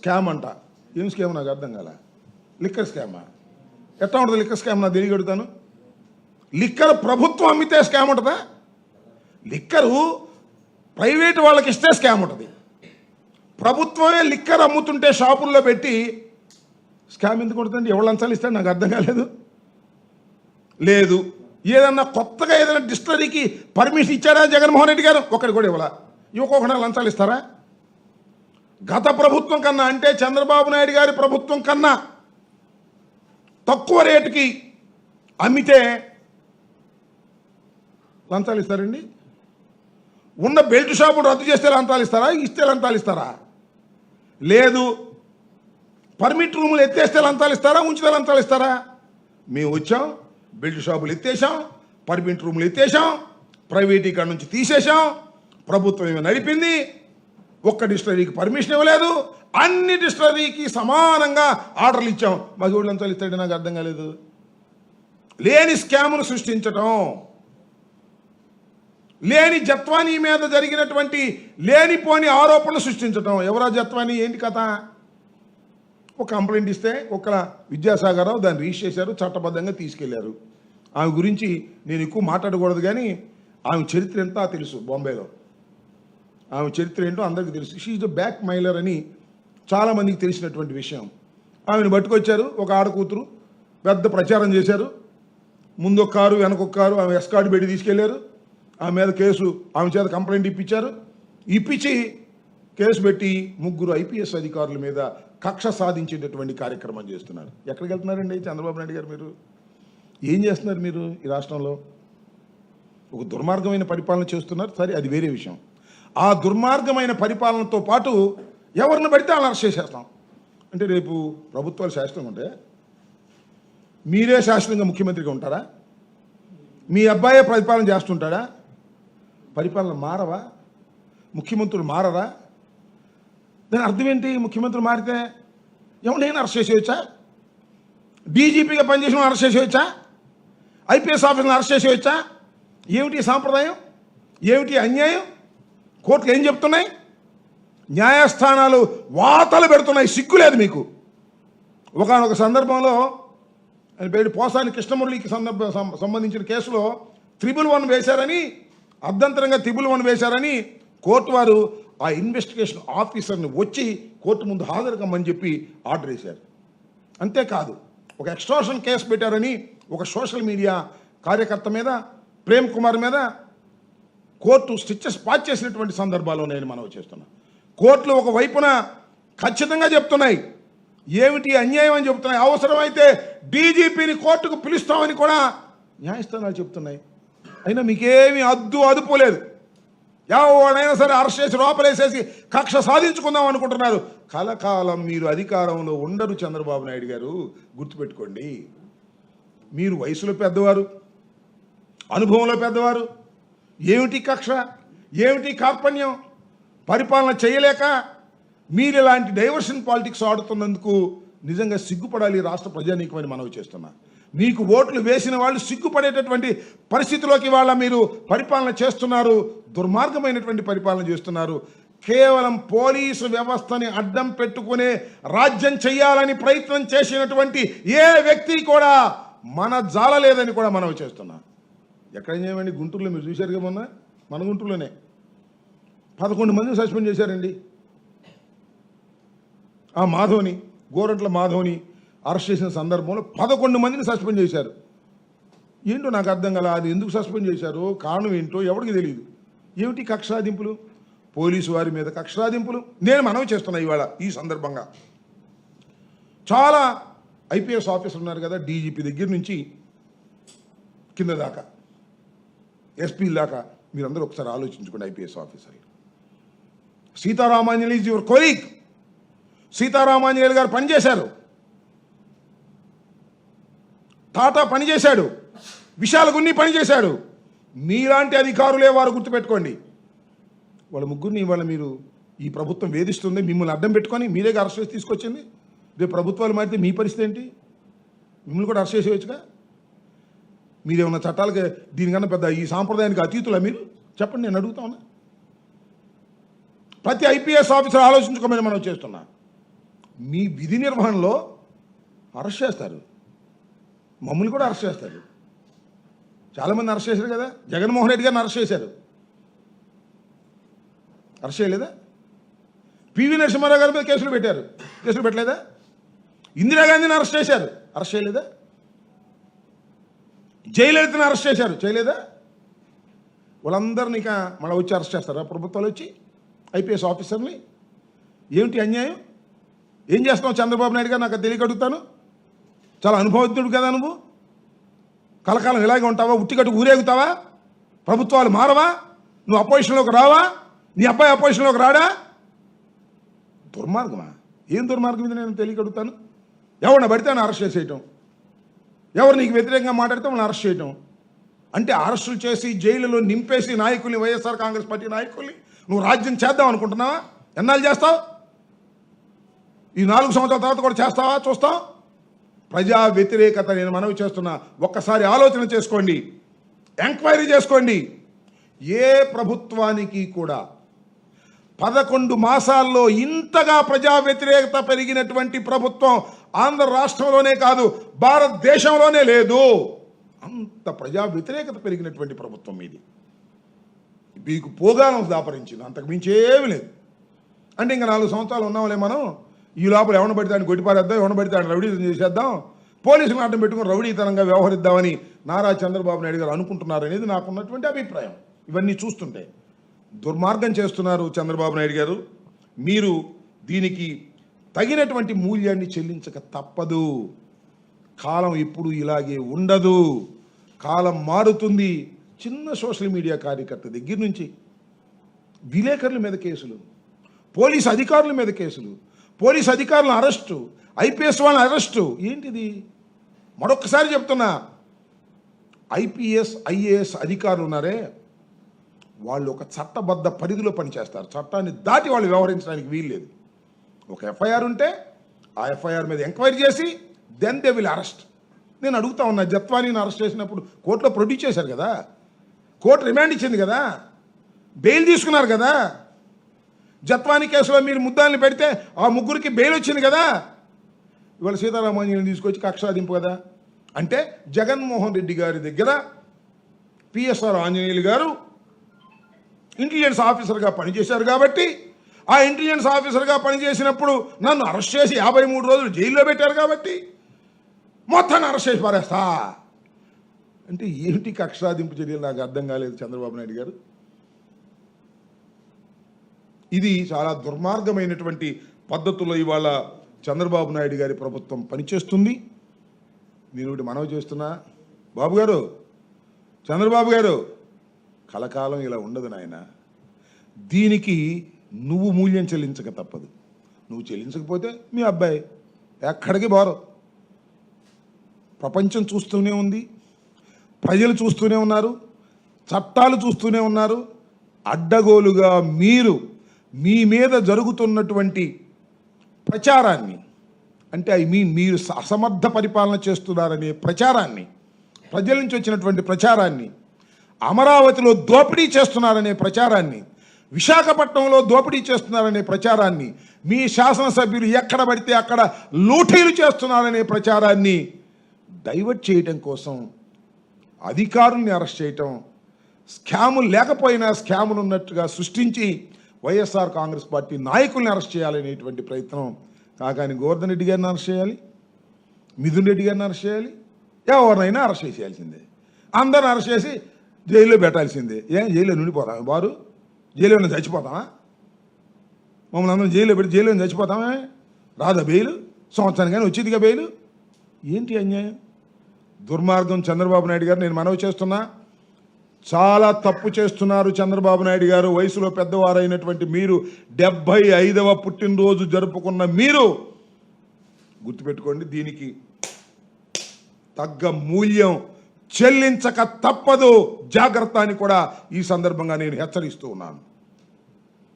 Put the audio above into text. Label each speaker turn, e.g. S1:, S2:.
S1: Scam అంట. ఏం scam నాకు అర్థం కాల. లిక్కర్ స్కామా? ఎట్లా ఉంటుంది లిక్కర్ స్కామ్? నాకు తెలియగడుగుతాను. లిక్కర్ ప్రభుత్వం అమ్మితే స్కామ్ ఉంటుందా? లిక్కరు ప్రైవేట్ వాళ్ళకి ఇస్తే స్కామ్ ఉంటుంది. ప్రభుత్వమే లిక్కర్ అమ్ముతుంటే షాపుల్లో పెట్టి స్కామ్ ఎందుకు ఉంటుందండి? ఎవరు లంచాలు ఇస్తాడు? నాకు అర్థం కాలేదు. లేదు, ఏదన్నా కొత్తగా ఏదైనా డిస్టిలరీకి పర్మిషన్ ఇచ్చారా జగన్మోహన్ రెడ్డి గారు? ఒక్కడి కూడా ఇవ్వాల. ఇవ్వకోకుండా లంచాలు ఇస్తారా? గత ప్రభుత్వం కన్నా, అంటే చంద్రబాబు నాయుడు గారి ప్రభుత్వం కన్నా తక్కువ రేటుకి అమ్మితే లంచాలు ఇస్తారండి? ఉన్న బెల్ట్ షాపులు రద్దు చేస్తే లంచాలు ఇస్తారా? ఇస్తే లంచాలు ఇస్తారా? లేదు, పర్మిట్ రూములు ఎత్తేస్తే లంచాలు ఇస్తారా? ఉంచితే లంచాలు ఇస్తారా? మేము వచ్చాం, బెల్ట్ షాపులు ఎత్తేసాం, పర్మిట్ రూములు ఎత్తేసాం, ప్రైవేట్ ఇక్కడ నుంచి తీసేసాం, ప్రభుత్వం ఏమో నడిపింది, ఒక్క డిస్టిలరీకి పర్మిషన్ ఇవ్వలేదు, అన్ని డిస్టిలరీకి సమానంగా ఆర్డర్లు ఇచ్చాం. మాకు ఎవరు లంచాలు ఇస్తాడు? నాకు అర్థం కాలేదు. లేని స్కామును సృష్టించటం, లేని జత్వానీ మీద జరిగినటువంటి లేనిపోని ఆరోపణలు సృష్టించటం. ఎవరా జత్వానీ? ఏంటి కథ? ఒక కంప్లైంట్ ఇస్తే ఒక విద్యాసాగరరావు దాన్ని రిజిస్టర్ చేశారు, చట్టబద్ధంగా తీసుకెళ్లారు. ఆమె గురించి నేను ఎక్కువ మాట్లాడకూడదు, కానీ ఆమె చరిత్ర ఎంతా తెలుసు. బాంబేలో ఆమె చరిత్ర ఏంటో అందరికీ తెలుసు. షీ ఈజ్ ద బ్యాక్ మైలర్ అని చాలామందికి తెలిసినటువంటి విషయం. ఆమెను పట్టుకొచ్చారు, ఒక ఆడకూతురు, పెద్ద ప్రచారం చేశారు. ముందు ఒక కారు, వెనకొక కారు, ఆమె ఎస్కార్ట్ పెట్టి తీసుకెళ్లారు. ఆమె మీద కేసు, ఆమె చేత కంప్లైంట్ ఇప్పించారు. ఇప్పించి కేసు పెట్టి 3 ఐపీఎస్ అధికారుల మీద కక్ష సాధించేటటువంటి కార్యక్రమం చేస్తున్నారు. ఎక్కడికి వెళ్తున్నారండి చంద్రబాబు నాయుడు గారు? మీరు ఏం చేస్తున్నారు? మీరు ఈ రాష్ట్రంలో ఒక దుర్మార్గమైన పరిపాలన చేస్తున్నారు. సరే, అది వేరే విషయం. ఆ దుర్మార్గమైన పరిపాలనతో పాటు ఎవరిని పడితే వాళ్ళని అరెస్ట్ చేసేస్తాం. అంటే రేపు ప్రభుత్వాలు శాశ్వతంగా ఉంటే మీరే శాశ్వతంగా ముఖ్యమంత్రిగా ఉంటారా? మీ అబ్బాయే పరిపాలన చేస్తుంటాడా? పరిపాలన మారవా? ముఖ్యమంత్రులు మారరా? దాని అర్థం ఏంటి? ముఖ్యమంత్రులు మారితే ఎవరైనా అరెస్ట్ చేసేయచ్చా? డీజీపీగా పనిచేసిన అరెస్ట్ చేసేయచ్చా? ఐపీఎస్ ఆఫీసర్ని అరెస్ట్ చేసేయచ్చా? ఏమిటి సాంప్రదాయం? ఏమిటి అన్యాయం? కోర్టులు ఏం చెప్తున్నాయి? న్యాయస్థానాలు వాతలు పెడుతున్నాయి. సిగ్గులేదు మీకు? ఒకానొక సందర్భంలో ఆయన పేరు పోసాని కృష్ణమురళికి సంబంధించిన కేసులో 111 వేశారని, అర్ధంతరంగా 111 వేశారని కోర్టు వారు ఆ ఇన్వెస్టిగేషన్ ఆఫీసర్ని వచ్చి కోర్టు ముందు హాజరు కమ్మని చెప్పి ఆర్డర్ వేశారు. అంతేకాదు, ఒక ఎక్స్టార్షన్ కేసు పెట్టారని ఒక సోషల్ మీడియా కార్యకర్త మీద, ప్రేమ్ కుమార్ మీద కోర్టు స్టిచెస్ పాస్ చేసినటువంటి సందర్భాలు నేను మనవి చేస్తున్నా. కోర్టులు ఒక వైపున ఖచ్చితంగా చెప్తున్నాయి, ఏమిటి అన్యాయం అని చెప్తున్నాయి. అవసరమైతే డీజీపీని కోర్టుకు పిలుస్తామని కూడా న్యాయస్థానాలు చెప్తున్నాయి. అయినా మీకేమీ అదుపు లేదు. ఎవడైనా సరే అరెస్ట్ చేసి లోపలేసేసి కక్ష సాధించుకుందాం అనుకుంటున్నారు. కలకాలం మీరు అధికారంలో ఉండరు చంద్రబాబు నాయుడు గారు, గుర్తుపెట్టుకోండి. మీరు వయసులో పెద్దవారు, అనుభవంలో పెద్దవారు. ఏమిటి కక్ష? ఏమిటి కార్పణ్యం? పరిపాలన చేయలేక మీరు ఇలాంటి డైవర్షన్ పాలిటిక్స్ ఆడుతున్నందుకు నిజంగా సిగ్గుపడాలి రాష్ట్ర ప్రజానీకమని మనవి చేస్తున్నా. మీకు ఓట్లు వేసిన వాళ్ళు సిగ్గుపడేటటువంటి పరిస్థితిలోకి వాళ్ళ మీరు పరిపాలన చేస్తున్నారు. దుర్మార్గమైనటువంటి పరిపాలన చేస్తున్నారు. కేవలం పోలీసు వ్యవస్థని అడ్డం పెట్టుకునే రాజ్యం చేయాలని ప్రయత్నం చేసినటువంటి ఏ వ్యక్తి కూడా మన జాలలేదని కూడా మనవి చేస్తున్నా. ఎక్కడ చేయమండి? గుంటూరులో మీరు చూశారుగా మొన్న, మన గుంటూరులోనే 11 మందిని సస్పెండ్ చేశారండి. ఆ మాధవ్ని, గోరంట్ల మాధవ్ని అరెస్ట్ చేసిన సందర్భంలో 11 మందిని సస్పెండ్ చేశారు. ఏంటో నాకు అర్థం కాల. అది ఎందుకు సస్పెండ్ చేశారో, కారణం ఏంటో ఎవరికి తెలియదు. ఏమిటి కక్షాదింపులు? పోలీసు వారి మీద కక్షాదింపులు. నేను మనవి చేస్తున్నా ఇవాళ ఈ సందర్భంగా. చాలా ఐపీఎస్ ఆఫీసర్లు ఉన్నారు కదా, డీజీపీ దగ్గర నుంచి కింద దాకా, ఎస్పీ దాకా, మీరందరూ ఒకసారి ఆలోచించుకోండి. ఐపీఎస్ ఆఫీసర్లు, Seetharamanjali is your colleague. Seetharamanjali గారు పనిచేశారు, టాటా పనిచేశాడు, విశాల గున్ని పనిచేశాడు. మీలాంటి అధికారులే వారు, గుర్తుపెట్టుకోండి. వాళ్ళ ముగ్గురిని ఇవాళ మీరు ఈ ప్రభుత్వం వేధిస్తుంది, మిమ్మల్ని అడ్డం పెట్టుకొని మీరే అరెస్ట్ చేసి తీసుకొచ్చింది. రేపు ప్రభుత్వాలు మారితే మీ పరిస్థితి ఏంటి? మిమ్మల్ని కూడా అరెస్ట్ చేసేయచ్చుగా. మీరేమన్నా చట్టాలకి దీనికన్నా పెద్ద ఈ సాంప్రదాయానికి అతీతులా మీరు? చెప్పండి, నేను అడుగుతా ఉన్నా. ప్రతి ఐపీఎస్ ఆఫీసర్ ఆలోచించుకోమని మనం చేస్తున్నా. మీ విధి నిర్వహణలో అరెస్ట్ చేస్తారు, మమ్మల్ని కూడా అరెస్ట్ చేస్తారు. చాలామంది అరెస్ట్ చేశారు కదా, జగన్మోహన్ రెడ్డి గారిని అరెస్ట్ చేశారు, అరెస్ట్ చేయలేదా? పివి నరసింహారావు గారి మీద కేసులు పెట్టలేదా? ఇందిరాగాంధీని అరెస్ట్ చేశారు, అరెస్ట్ చేయలేదా? జయలలితను అరెస్ట్ చేశారు, చేయలేదా? వాళ్ళందరినీ ఇక మళ్ళీ వచ్చి అరెస్ట్ చేస్తారా ప్రభుత్వాలు వచ్చి? ఐపీఎస్ ఆఫీసర్ని. ఏమిటి అన్యాయం? ఏం చేస్తున్నావు చంద్రబాబు నాయుడు గారు? నాకు తెలియక అడుగుతాను. చాలా అనుభవజ్ఞుడు కదా నువ్వు. కలకాలం ఇలాగే ఉంటావా? ఉట్టికట్టు ఊరేగుతావా? ప్రభుత్వాలు మారవా? నువ్వు అపోజిషన్లోకి రావా? నీ అబ్బాయి అపోజిషన్లోకి రాడా? దుర్మార్గమా? ఏం దుర్మార్గం ఇది? నేను తెలియక అడుగుతాను. ఎవరిని పడితే అని అరెస్ట్ చేసేయటం, ఎవరు నీకు వ్యతిరేకంగా మాట్లాడితే వాళ్ళని అరెస్ట్ చేయటం. అంటే అరెస్టులు చేసి జైలులో నింపేసి నాయకుల్ని, వైఎస్ఆర్ కాంగ్రెస్ పార్టీ నాయకుల్ని నువ్వు రాజ్యం చేద్దాం అనుకుంటున్నావా? ఎన్నాళ్ళు చేస్తావు? ఈ 4 సంవత్సరాల తర్వాత కూడా చేస్తావా? చూస్తాం. ప్రజా వ్యతిరేకత నేను మనవి చేస్తున్నా. ఒక్కసారి ఆలోచన చేసుకోండి, ఎంక్వైరీ చేసుకోండి. ఏ ప్రభుత్వానికి కూడా 11 మాసాల్లో ఇంతగా ప్రజా వ్యతిరేకత పెరిగినటువంటి ప్రభుత్వం ఆంధ్ర రాష్ట్రంలోనే కాదు, భారతదేశంలోనే లేదు. అంత ప్రజా వ్యతిరేకత పెరిగినటువంటి ప్రభుత్వం ఇది. మీకు పోగానం దాపరించింది, అంతకు మించి ఏమీ లేదు. అంటే ఇంకా 4 సంవత్సరాలు ఉన్నాంలే మనం, ఈ లోపల ఎవరిని పడితే ఆయన కొట్టిపారేద్దాం, ఎవరిని పడితే ఆయన రౌడీతం చేసేద్దాం, పోలీసులను అడ్డం పెట్టుకుని రౌడీతనంగా వ్యవహరిద్దామని నారా చంద్రబాబు నాయుడు గారు అనుకుంటున్నారనేది నాకున్నటువంటి అభిప్రాయం. ఇవన్నీ చూస్తుంటే దుర్మార్గం చేస్తున్నారు చంద్రబాబు నాయుడు గారు. మీరు దీనికి తగినటువంటి మూల్యాన్ని చెల్లించక తప్పదు. కాలం ఎప్పుడు ఇలాగే ఉండదు, కాలం మారుతుంది. చిన్న సోషల్ మీడియా కార్యకర్త దగ్గర నుంచి విలేకరుల మీద కేసులు, పోలీసు అధికారుల మీద కేసులు, పోలీసు అధికారుల అరెస్టు, ఐపీఎస్ వాళ్ళ అరెస్టు. ఏంటిది? మరొకసారి చెప్తున్నా, ఐపీఎస్ ఐఏఎస్ అధికారులు ఉన్నారే, వాళ్ళు ఒక చట్టబద్ధ పరిధిలో పనిచేస్తారు. చట్టాన్ని దాటి వాళ్ళు వ్యవహరించడానికి వీల్లేదు. ఒక ఎఫ్ఐఆర్ ఉంటే ఆ ఎఫ్ఐఆర్ మీద ఎంక్వైరీ చేసి దెన్ దే విల్ అరెస్ట్. నేను అడుగుతా ఉన్నా, జత్వానీని అరెస్ట్ చేసినప్పుడు కోర్టులో ప్రొడ్యూస్ చేశారు కదా, కోర్టు రిమాండ్ ఇచ్చింది కదా, బెయిల్ తీసుకున్నారు కదా. జత్వానీ కేసులో మీరు ముద్దాల్ని పెడితే ఆ ముగ్గురికి బెయిల్ వచ్చింది కదా. ఇవాళ సీతారామాంజలిని తీసుకొచ్చి కక్షాదింపు కదా. అంటే జగన్మోహన్ రెడ్డి గారి దగ్గర పిఎస్ఆర్ ఆంజనేయులు గారు ఇంటెలిజెన్స్ ఆఫీసర్గా పనిచేశారు కాబట్టి, ఆ ఇంటెలిజెన్స్ ఆఫీసర్గా పనిచేసినప్పుడు నన్ను అరెస్ట్ చేసి 53 రోజులు జైల్లో పెట్టారు కాబట్టి మొత్తాన్ని అరెస్ట్ చేసి పారేస్తా అంటే ఏమిటి కక్షాదింపు చర్యలు? నాకు అర్థం కాలేదు చంద్రబాబు నాయుడు గారు. ఇది చాలా దుర్మార్గమైనటువంటి పద్ధతుల్లో ఇవాళ చంద్రబాబు నాయుడు గారి ప్రభుత్వం పనిచేస్తుంది. నేను ఒకటి మనవి చేస్తున్నా, బాబు గారు, చంద్రబాబు గారు, కలకాలం ఇలా ఉండదు నాయన. దీనికి నువ్వు మూల్యం చెల్లించక తప్పదు. నువ్వు చెల్లించకపోతే మీ అబ్బాయి ఎక్కడికి బారో. ప్రపంచం చూస్తూనే ఉంది, ప్రజలు చూస్తూనే ఉన్నారు, చట్టాలు చూస్తూనే ఉన్నారు. అడ్డగోలుగా మీరు మీ మీద జరుగుతున్నటువంటి ప్రచారాన్ని, అంటే ఐ మీన్ మీరు అసమర్థ పరిపాలన చేస్తున్నారనే ప్రచారాన్ని, ప్రజల నుంచి వచ్చినటువంటి ప్రచారాన్ని, అమరావతిలో దోపిడీ చేస్తున్నారనే ప్రచారాన్ని, విశాఖపట్నంలో దోపిడీ చేస్తున్నారనే ప్రచారాన్ని, మీ శాసనసభ్యులు ఎక్కడ పడితే అక్కడ లూటీలు చేస్తున్నారనే ప్రచారాన్ని డైవర్ట్ చేయటం కోసం అధికారుల్ని అరెస్ట్ చేయటం, స్కాములు లేకపోయినా స్కాములు ఉన్నట్టుగా సృష్టించి వైఎస్ఆర్ కాంగ్రెస్ పార్టీ నాయకుల్ని అరెస్ట్ చేయాలనేటువంటి ప్రయత్నం. కాకాని గోవర్ధన్ రెడ్డి గారిని అరెస్ట్ చేయాలి, మిథున్ రెడ్డి గారిని అరెస్ట్ చేయాలి, ఎవరినైనా అరెస్ట్ చేయాల్సిందే. అందరిని అరెస్ట్ చేసి జైల్లో పెట్టాల్సిందే. ఏం జైల్లో నుండిపోతాం? వారు జైల్లో చచ్చిపోతామా? మమ్మల్ని అందరం జైల్లో పెట్టి జైల్లో చచ్చిపోతామా? రాదా బెయిల్? సంవత్సరానికి కానీ వచ్చిందిగా బెయిల్. ఏంటి అన్యాయం, దుర్మార్గం? చంద్రబాబు నాయుడు గారు, నేను మనవి చేస్తున్నా, చాలా తప్పు చేస్తున్నారు చంద్రబాబు నాయుడు గారు. వయసులో పెద్దవారైనటువంటి మీరు, 75వ పుట్టినరోజు జరుపుకున్న మీరు గుర్తుపెట్టుకోండి, దీనికి తగ్గ మూల్యం చెల్లించక తప్పదు. జాగ్రత్త అని కూడా ఈ సందర్భంగా నేను హెచ్చరిస్తూ ఉన్నాను.